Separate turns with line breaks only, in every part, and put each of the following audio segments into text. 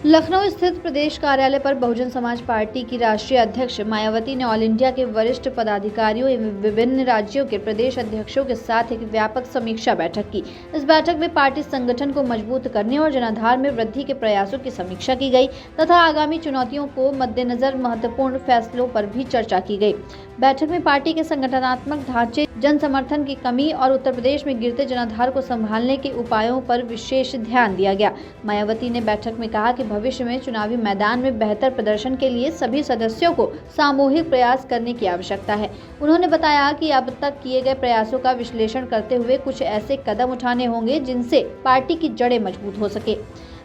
लखनऊ स्थित प्रदेश कार्यालय पर बहुजन समाज पार्टी की राष्ट्रीय अध्यक्ष मायावती ने ऑल इंडिया के वरिष्ठ पदाधिकारियों एवं विभिन्न राज्यों के प्रदेश अध्यक्षों के साथ एक व्यापक समीक्षा बैठक की। इस बैठक में पार्टी संगठन को मजबूत करने और जनाधार में वृद्धि के प्रयासों की समीक्षा की गई तथा आगामी चुनौतियों को मद्देनजर महत्वपूर्ण फैसलों पर भी चर्चा की गई। बैठक में पार्टी के संगठनात्मक ढांचे, जन समर्थन की कमी और उत्तर प्रदेश में गिरते जनाधार को संभालने के उपायों पर विशेष ध्यान दिया गया। मायावती ने बैठक में कहा कि भविष्य में चुनावी मैदान में बेहतर प्रदर्शन के लिए सभी सदस्यों को सामूहिक प्रयास करने की आवश्यकता है। उन्होंने बताया कि अब तक किए गए प्रयासों का विश्लेषण करते हुए कुछ ऐसे कदम उठाने होंगे जिनसे पार्टी की जड़ें मजबूत हो सके।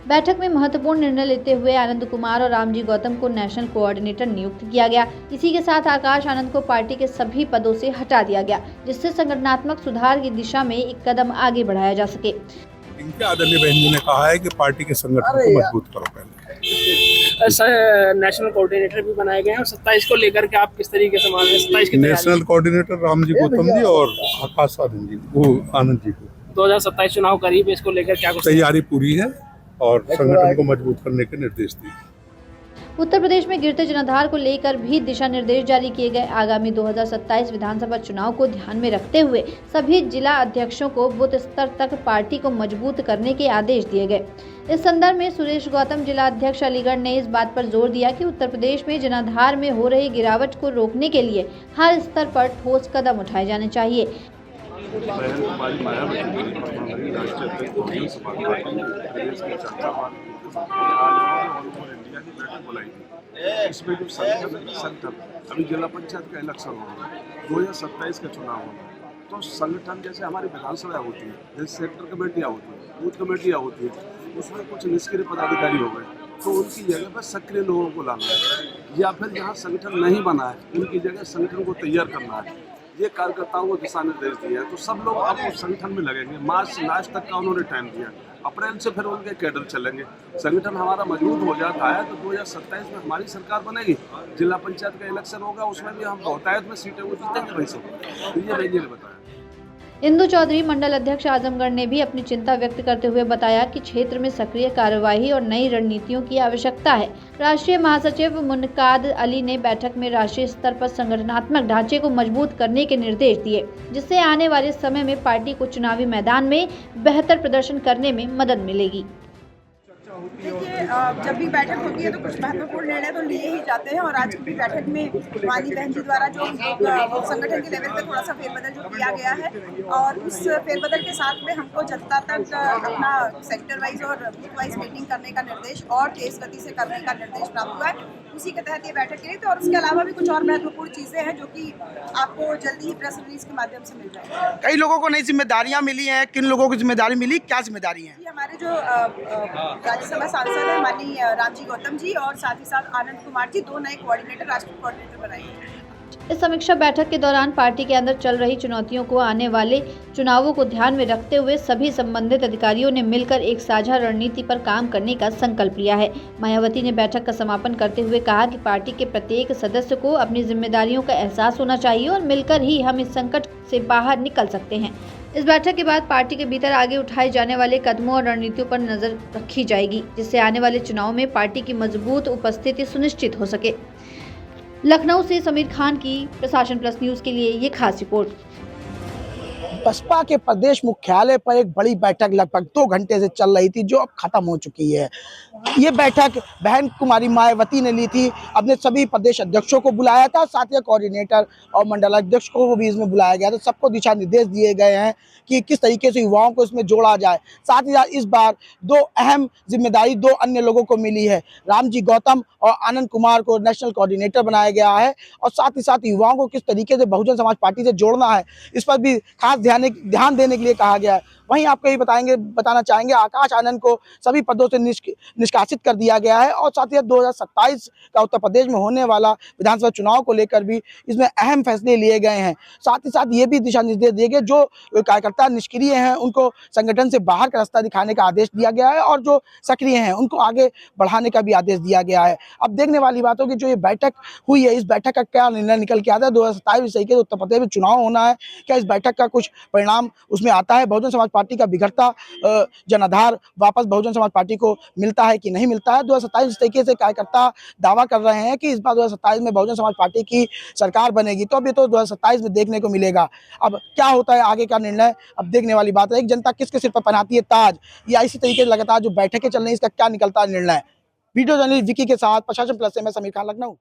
बैठक में महत्वपूर्ण निर्णय लेते हुए आनंद कुमार और रामजी गौतम को नेशनल कोऑर्डिनेटर नियुक्त किया गया। इसी के साथ आकाश आनंद को पार्टी के सभी पदों से हटा दिया गया, जिससे संगठनात्मक सुधार की दिशा में एक कदम आगे बढ़ाया जा सके।
आदरणीय बहन जी ने कहा है कि पार्टी के संगठन को मजबूत करो। पहले
नेशनल कोऑर्डिनेटर भी बनाए गए हैं और 27 को लेकर के आप किस तरीके से मान रहे हैं? 27 की
नेशनल कोऑर्डिनेटर रामजी गौतम जी और आकाश आनंद जी, वो आनंद जी को
2027 चुनाव करीब है, इसको लेकर क्या कुछ
तैयारी पूरी है और संगठन को मजबूत करने के निर्देश दिए।
उत्तर प्रदेश में गिरते जनाधार को लेकर भी दिशा निर्देश जारी किए गए। आगामी 2027 विधानसभा चुनाव को ध्यान में रखते हुए सभी जिला अध्यक्षों को बूथ स्तर तक पार्टी को मजबूत करने के आदेश दिए गए। इस संदर्भ में सुरेश गौतम, जिला अध्यक्ष अलीगढ़, ने इस बात पर जोर दिया कि उत्तर प्रदेश में जनाधार में हो रही गिरावट को रोकने के लिए हर स्तर पर ठोस कदम उठाए जाने चाहिए।
इसमें जो संगठन अभी जिला पंचायत का इलेक्शन होगा, 2027 का चुनाव होगा, तो संगठन जैसे हमारी विधानसभा होती है, जैसे सेक्टर कमेटियाँ होती है, बूथ कमेटियाँ होती है, उसमें कुछ निष्क्रिय पदाधिकारी हो गए, तो उनकी जगह पर सक्रिय लोगों को लाना है, या फिर जहाँ संगठन नहीं बना है उनकी जगह संगठन को तैयार करना है। ये कार्यकर्ताओं को दिशा निर्देश दिया है, तो सब लोग अब उस संगठन में लगेंगे। मार्च से लास्ट तक का उन्होंने टाइम दिया, अप्रैल से फिर उनके कैडर चलेंगे। संगठन हमारा मजबूत हो जाता है तो 2027 में हमारी सरकार बनेगी, जिला पंचायत का इलेक्शन होगा, उसमें भी हम बहुतायत में सीटें वो जीतेंगे भाई सब। तो ये भाई जी ने बताया।
इंदु चौधरी, मंडल अध्यक्ष आजमगढ़, ने भी अपनी चिंता व्यक्त करते हुए बताया कि क्षेत्र में सक्रिय कार्यवाही और नई रणनीतियों की आवश्यकता है। राष्ट्रीय महासचिव मुनकाद अली ने बैठक में राष्ट्रीय स्तर पर संगठनात्मक ढांचे को मजबूत करने के निर्देश दिए, जिससे आने वाले समय में पार्टी को चुनावी मैदान में बेहतर प्रदर्शन करने में मदद मिलेगी।
देखिए, जब भी बैठक होती है तो कुछ महत्वपूर्ण निर्णय तो लिए ही जाते हैं और आज की बैठक में वानी बहन जी द्वारा जो संगठन के लेवल पे थोड़ा सा फेरबदल जो किया गया है और उस फेरबदल के साथ में हमको जनता तक अपना सेक्टर वाइज और बूथ वाइज मीटिंग करने का निर्देश और तेज गति से करने का निर्देश प्राप्त हुआ है। उसी के तहत ये बैठक की तो और उसके अलावा भी कुछ और महत्वपूर्ण चीज़ें हैं जो कि आपको जल्दी ही प्रेस रिलीज के माध्यम से मिल जाएगी।
कई लोगों को नई जिम्मेदारियां मिली हैं, किन लोगों की जिम्मेदारी मिली, क्या जिम्मेदारी है?
हमारे जो राज्यसभा सांसद हैं माननीय रामजी गौतम जी और साथ ही साथ आनंद कुमार जी, 2 नए कोऑर्डिनेटर, राष्ट्रीय कोऑर्डिनेटर बनाए हैं।
इस समीक्षा बैठक के दौरान पार्टी के अंदर चल रही चुनौतियों को आने वाले चुनावों को ध्यान में रखते हुए सभी संबंधित अधिकारियों ने मिलकर एक साझा रणनीति पर काम करने का संकल्प लिया है। मायावती ने बैठक का समापन करते हुए कहा कि पार्टी के प्रत्येक सदस्य को अपनी जिम्मेदारियों का एहसास होना चाहिए और मिलकर ही हम इस संकट से बाहर निकल सकते हैं। इस बैठक के बाद पार्टी के भीतर आगे उठाए जाने वाले कदमों और रणनीतियों पर नजर रखी जाएगी, जिससे आने वाले चुनाव में पार्टी की मजबूत उपस्थिति सुनिश्चित हो सके। लखनऊ से समीर खान की प्रशासन प्लस न्यूज के लिए ये खास रिपोर्ट।
बसपा के प्रदेश मुख्यालय पर एक बड़ी बैठक लगभग 2 घंटे से चल रही थी, जो अब खत्म हो चुकी है। ये बैठक बहन कुमारी मायावती ने ली थी, अपने सभी प्रदेश अध्यक्षों को बुलाया था, साथ ही कोऑर्डिनेटर और मंडल अध्यक्ष को भी इसमें बुलाया गया था। सबको दिशा निर्देश दिए गए हैं कि किस तरीके से युवाओं को इसमें जोड़ा जाए। साथ ही साथ इस बार 2 अहम जिम्मेदारी 2 अन्य लोगों को मिली है। रामजी गौतम और आनंद कुमार को नेशनल कोऑर्डिनेटर बनाया गया है और साथ ही साथ युवाओं को किस तरीके से बहुजन समाज पार्टी से जोड़ना है, इस पर भी खास ध्यान देने के लिए कहा गया है। वहीं आपको ये बताना चाहेंगे, आकाश आनंद को सभी पदों से निष्कासित कर दिया गया है और साथ ही 2027 का उत्तर प्रदेश में होने वाला विधानसभा चुनाव को लेकर भी इसमें अहम फैसले लिए गए हैं। साथ ही साथ ये भी दिशा निर्देश दिए गए, जो कार्यकर्ता निष्क्रिय हैं उनको संगठन से बाहर का रास्ता दिखाने का आदेश दिया गया है और जो सक्रिय हैं उनको आगे बढ़ाने का भी आदेश दिया गया है। अब देखने वाली बात होगी जो ये बैठक हुई है, इस बैठक का क्या निर्णय निकल के आता है। 2027 के उत्तर प्रदेश में चुनाव होना है, क्या इस बैठक का कुछ परिणाम उसमें आता है? बहुजन समाज पार्टी का बिगड़ता जनाधार वापस बहुजन समाज पार्टी को मिलता है है कि नहीं मिलता है। 2027 इस तरीके से कार्यकर्ता दावा कर रहे हैं कि इस बार 2027 में बहुजन समाज पार्टी की सरकार बनेगी। तो अब ये तो 2027 में देखने को मिलेगा। अब क्या होता है आगे का निर्णय अब देखने वाली बात है। एक जनता किसके सिर पर पहनाती है ताज, या इसी तरीके से लगातार जो बैठकें चल रही है इसका क्या निकलता है निर्णय। वीडियो जर्नलिस्ट विकी के साथ प्रशासन प्लस से मैं समीर खान, लखनऊ।